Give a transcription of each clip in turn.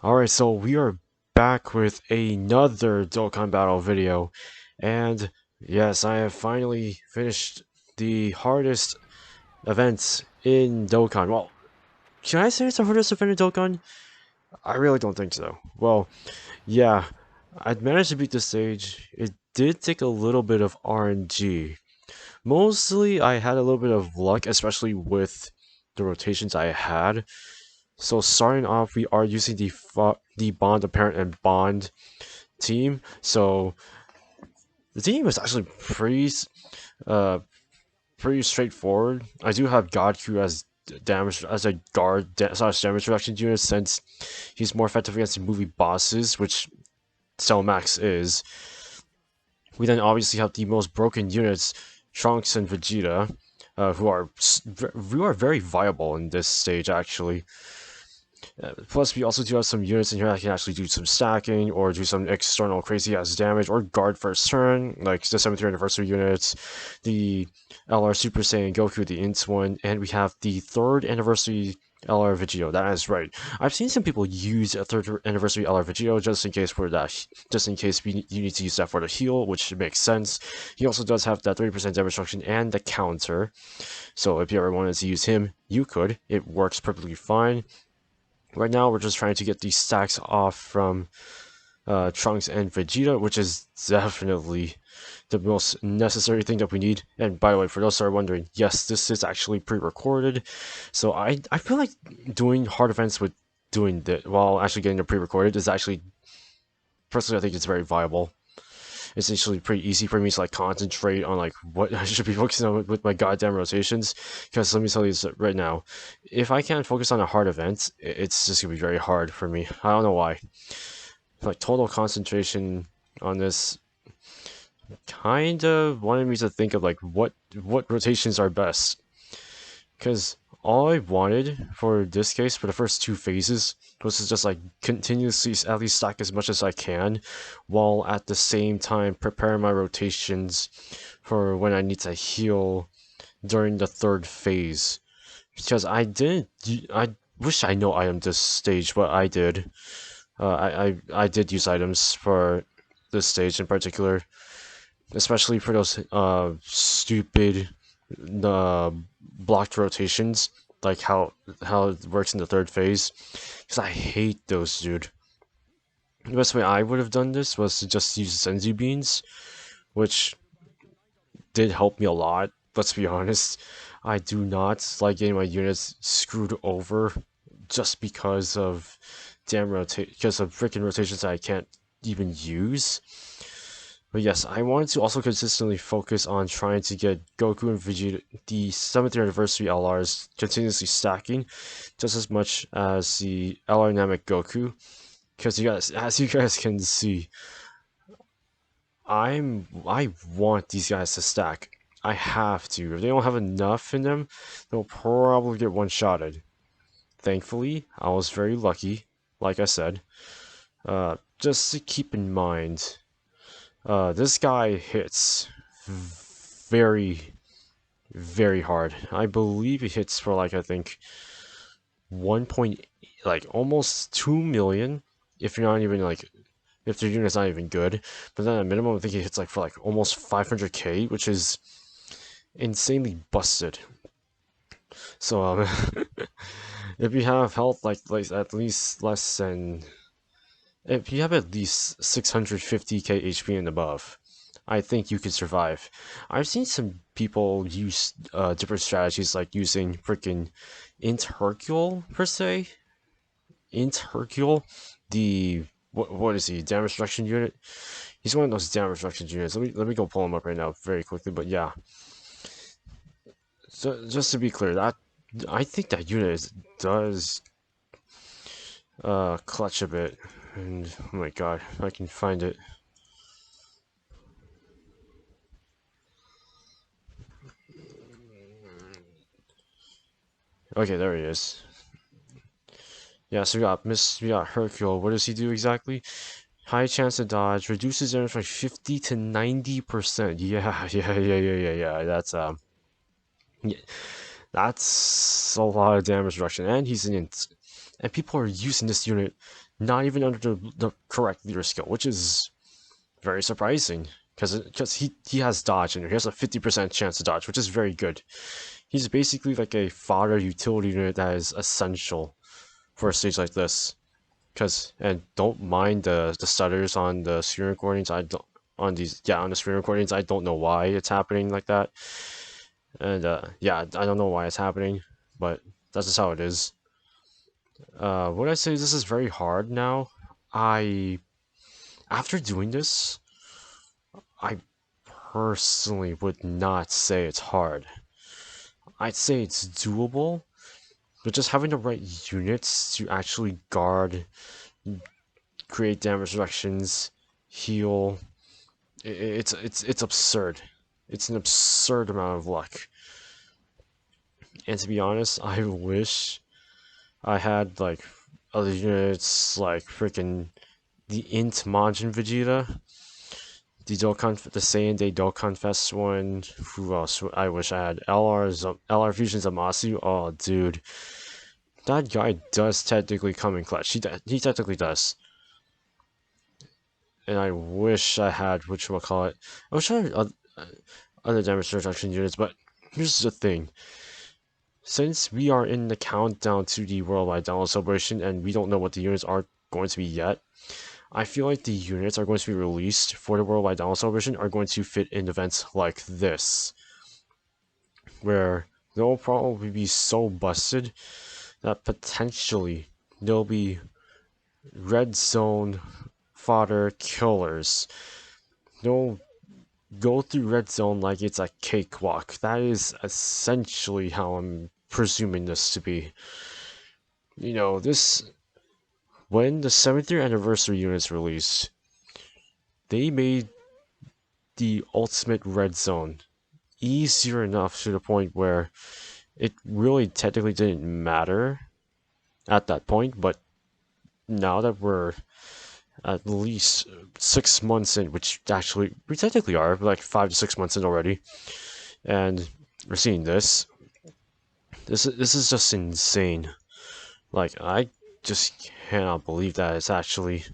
Alright, so we are back with another Dokkan Battle video, and yes, I have finally finished the hardest events in Dokkan. Well, can I say it's the hardest event in Dokkan? I really don't think so. Well, yeah, I managed to beat the stage. It did take a little bit of RNG. Mostly, I had a little bit of luck, especially with the rotations I had. So starting off, we are using the Bond apparent and Bond team. So the team is actually uh pretty straightforward. I do have Godku as damage as a guard slash damage reduction unit since he's more effective against the movie bosses, which Cellmax is. We then obviously have the most broken units, Trunks and Vegeta, who are very viable in this stage actually. Plus, we also do have some units in here that can actually do some stacking or do some external crazy ass damage or guard first turn, like the 73rd anniversary units, the LR Super Saiyan Goku, the Int one, and we have the 3rd anniversary LR Vegito. That is right. I've seen some people use a 3rd anniversary LR Vegito just in case you need to use that for the heal, which makes sense. He also does have that 30% damage reduction and the counter. So if you ever wanted to use him, you could. It works perfectly fine. Right now, we're just trying to get these stacks off from Trunks and Vegeta, which is definitely the most necessary thing that we need. And by the way, for those that are wondering, yes, this is actually pre-recorded. So I feel like doing hard events with doing that while actually getting it pre-recorded is actually, personally, I think it's very viable. It's actually pretty easy for me to like concentrate on like what I should be focusing on with my goddamn rotations. Because let me tell you this right now, if I can't focus on a hard event, it's just gonna be very hard for me. I don't know why. Like total concentration on this kind of wanted me to think of like what rotations are best. Because all I wanted for this case for the first two phases was to just like continuously at least stack as much as I can, while at the same time prepare my rotations for when I need to heal during the third phase. Because I wish I know item this stage, but I did. I did use items for this stage in particular, especially for those stupid uh, blocked rotations, like how it works in the third phase. Because I hate those, dude. The best way I would have done this was to just use Senzu beans, which did help me a lot. Let's be honest. I do not like getting my units screwed over just because of because of freaking rotations that I can't even use. But yes, I wanted to also consistently focus on trying to get Goku and Vegeta, the 7th anniversary LRs, continuously stacking just as much as the LR Namek Goku. Because you guys, as you guys can see, I want these guys to stack. I have to. If they don't have enough in them, they'll probably get one-shotted. Thankfully, I was very lucky, like I said. Just to keep in mind, this guy hits very, very hard. I believe he hits for like I think 1 point, like almost 2 million. If you're not even like, if the unit's not even good, but then at minimum, I think he hits like for like almost 500k, which is insanely busted. So if you have health like at least less than, if you have at least 650k HP and above, I think you could survive. I've seen some people use different strategies like using freaking Int Hercule per se. Int Hercule, the what is he? Damage reduction unit. He's one of those damage reduction units. Let me go pull him up right now very quickly. But yeah, so just to be clear, that I think that does clutch a bit. And oh my god, if I can find it. Okay, there he is. Yeah, so we got Hercule. What does he do exactly? High chance to dodge, reduces damage by 50 to 90%. Yeah, yeah. Yeah, that's a lot of damage reduction, and he's an int. and people are using this unit not even under the correct leader skill, which is very surprising because he has dodge and he has a 50% chance to dodge, which is very good. He's basically like a fodder utility unit that is essential for a stage like this. And don't mind the stutters on the screen recordings. I don't on the screen recordings. I don't know why it's happening like that. And yeah, I don't know why it's happening, but that's just how it is. Would I say this is very hard now? I After doing this, I personally would not say it's hard. I'd say it's doable, but just having the right units to actually guard, create damage reductions, heal, it's absurd. It's an absurd amount of luck. And to be honest, I wish I had like other units like freaking the Int Majin Vegeta, the Saiyan Day Dokkan Fest one. Who else? I wish I had LR Fusion Zamasu. Oh, dude, that guy does technically come in clutch. He technically does. And I wish I had whatchamacallit. I wish I had other damage reduction units, but here's the thing. Since we are in the countdown to the Worldwide Download Celebration and we don't know what the units are going to be yet, I feel like the units are going to be released for the Worldwide Download Celebration are going to fit in events like this, where they'll probably be so busted that potentially there'll be red zone fodder killers. They'll go through red zone like it's a cakewalk. That is essentially how I'm presuming this to be. This when the 7th year anniversary units released, they made the ultimate red zone easier enough to the point where it really technically didn't matter at that point, but now that we're at least 6 months in, which actually we technically are, like 5 to 6 months in already, and we're seeing this. This is just insane. Like I just cannot believe that it's actually.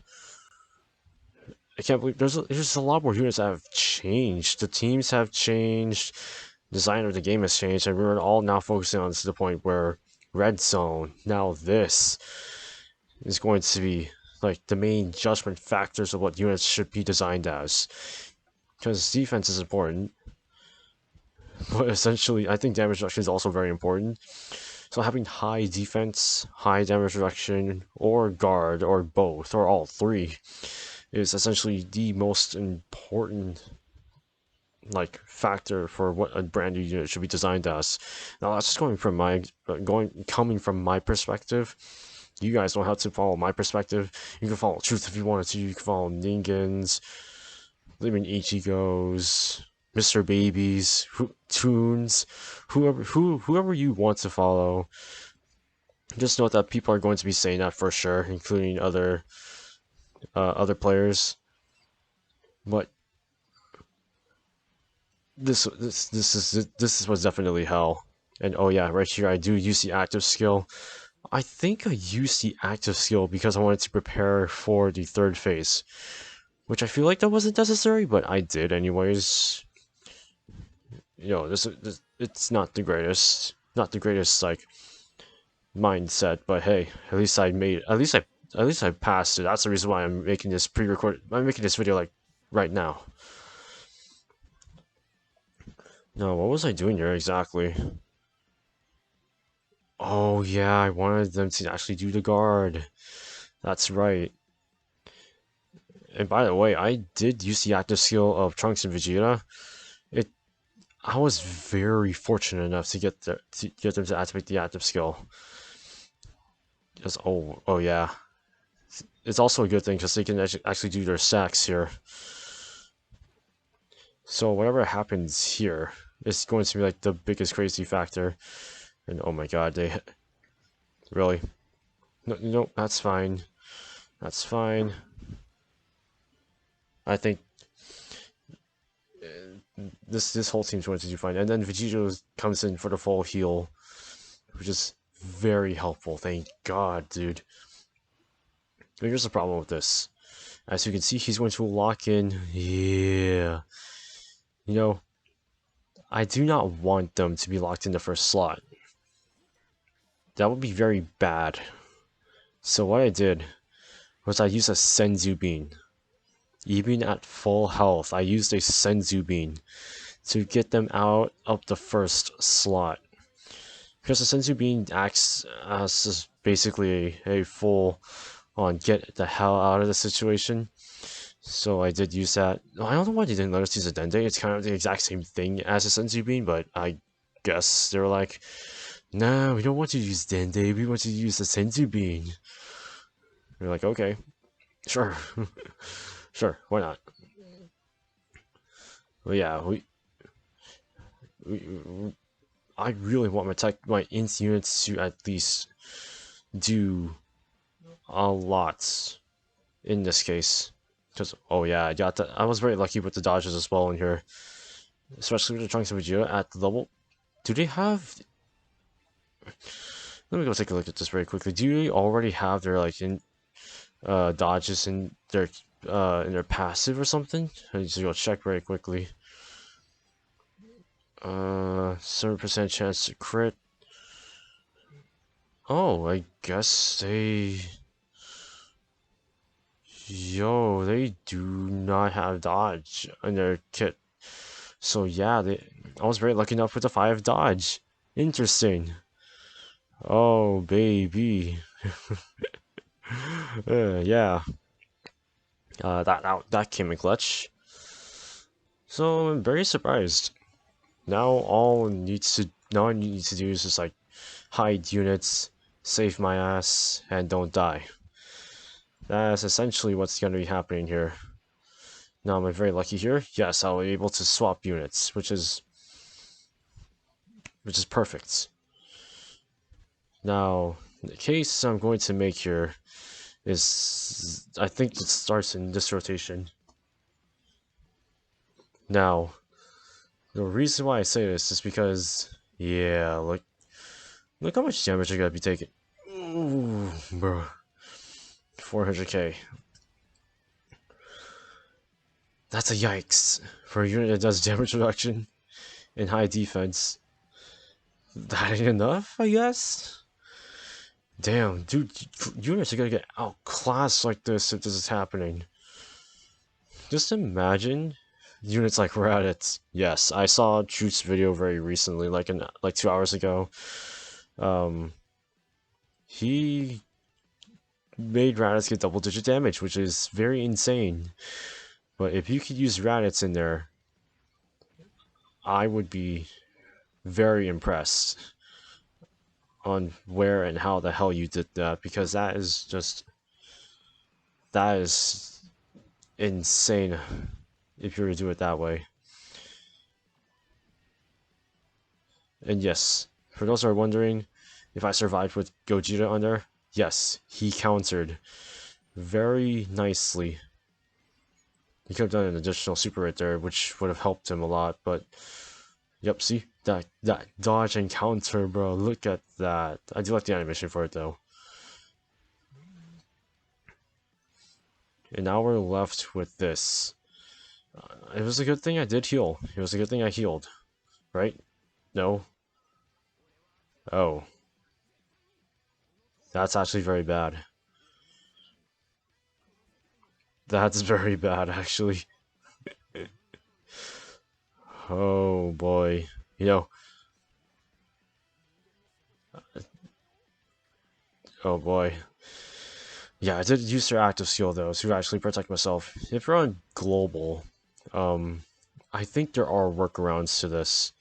I can't believe there's a lot more units that have changed. The teams have changed. Design of the game has changed, and we're all now focusing on this to the point where red zone. Now this is going to be like the main judgment factors of what units should be designed as. Because defense is important, but essentially, I think damage reduction is also very important. So having high defense, high damage reduction, or guard, or both, or all three, is essentially the most important factor for what a brand new unit should be designed as. Now that's just coming from my perspective. You guys don't have to follow my perspective. You can follow Truth if you wanted to. You can follow Ningens, Living Ichigos, Mr. Babies, Toons, whoever you want to follow. Just note that people are going to be saying that for sure, including other players. But this was definitely hell. And oh yeah, right here I do use the active skill. I think I used the active skill because I wanted to prepare for the third phase, which I feel like that wasn't necessary, but I did anyways. This it's not the greatest, like mindset, but hey, at least at least I passed it. That's the reason why I'm making this I'm making this video like right now. No, what was I doing here exactly? Oh yeah, I wanted them to actually do the guard. That's right. And by the way, I did use the active skill of Trunks and Vegeta. I was very fortunate enough to get them to activate the active skill. Just oh yeah, it's also a good thing because they can actually do their stacks here. So whatever happens here is going to be like the biggest crazy factor. And oh my god, they really no, that's fine. That's fine. I think this whole team's going to do fine. And then Vegeta comes in for the full heal, which is very helpful. Thank God, dude. But here's the problem with this. As you can see, he's going to lock in. Yeah. You know, I do not want them to be locked in the first slot. That would be very bad. So what I did was I used a Senzu Bean. Even at full health, I used a Senzu Bean to get them out of the first slot. Because the Senzu Bean acts as basically a full on get the hell out of the situation. So I did use that. I don't know why they didn't let us use a Dende. It's kind of the exact same thing as a Senzu Bean, but I guess they were like, no, we don't want to use Dende, we want to use the Senzu Bean. We're like, okay, sure. Sure, why not? But yeah, we I really want my int units to at least do a lot in this case. Because oh yeah, I was very lucky with the dodges as well in here, especially with the Trunks of Vegeta at the level. Do they have? Let me go take a look at this very quickly. Do they already have their like in dodges in their passive or something? I need to go check very quickly. 7% chance to crit. Oh, I guess they. Yo, they do not have dodge in their kit. So yeah, I was very lucky enough with the 5 dodge. Interesting. Oh baby. Yeah. That came in clutch. So I'm very surprised. Now I need to do is just like hide units, save my ass, and don't die. That's essentially what's gonna be happening here. Now am I very lucky here? Yes, I'll be able to swap units, which is perfect. Now, the case I'm going to make here is I think it starts in this rotation. Now, the reason why I say this is because yeah, look how much damage I gotta be taking. Ooh, bro. 400k. That's a yikes for a unit that does damage reduction and high defense. That ain't enough, I guess? Damn, dude, units are gonna get outclassed like this if this is happening. Just imagine units like Raditz. Yes, I saw Truth's video very recently, like 2 hours ago. He made Raditz get double-digit damage, which is very insane. But if you could use Raditz in there, I would be very impressed on where and how the hell you did that, because that is insane if you were to do it that way. And yes, for those who are wondering if I survived with Gogeta on there, yes, he countered very nicely. He could have done an additional super right there, which would have helped him a lot, but yep, see? That dodge and counter, bro, look at that. I do like the animation for it though. And now we're left with this. It was a good thing I did heal. It was a good thing I healed. Right? No? Oh. That's actually very bad. That's very bad, actually. Oh boy. You know. Oh boy. Yeah, I did use their active skill though to actually protect myself. If you're on global, I think there are workarounds to this.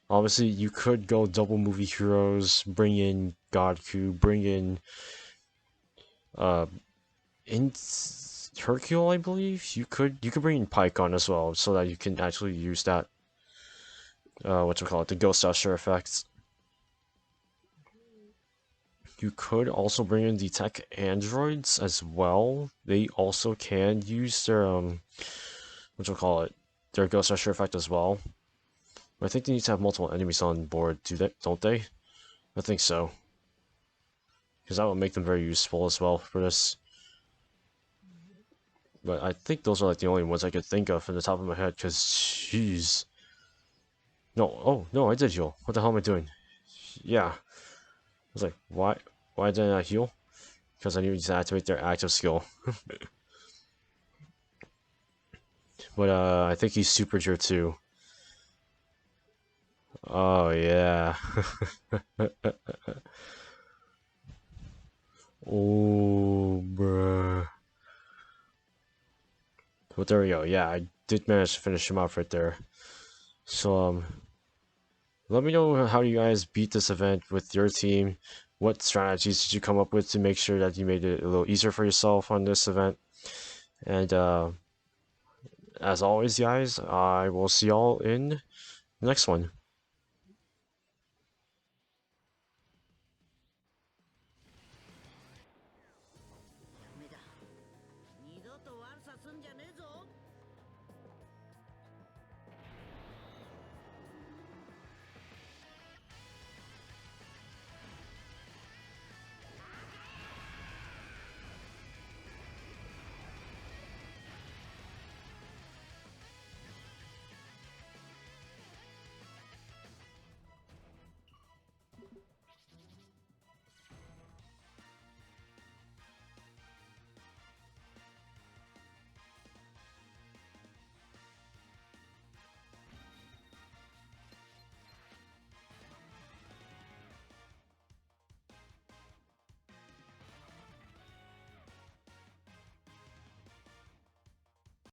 Obviously, you could go double movie heroes, bring in Godku, bring in in Hercule, I believe. You could bring in Pycon as well, so that you can actually use that what you call it, the Ghost Usher effect. You could also bring in the tech androids as well. They also can use their what you call it, their Ghost Usher effect as well. I think they need to have multiple enemies on board, don't they? I think so. because that will make them very useful as well for this. But I think those are like the only ones I could think of from the top of my head, because jeez. No, oh, no, I did heal. What the hell am I doing? Yeah. I was like, why didn't I heal? Because I needed to activate their active skill. But I think he's super tier too. Oh yeah. Oh bruh. But there we go. Yeah, I did manage to finish him off right there. So let me know how you guys beat this event with your team. What strategies did you come up with to make sure that you made it a little easier for yourself on this event? And as always, guys, I will see y'all in the next one.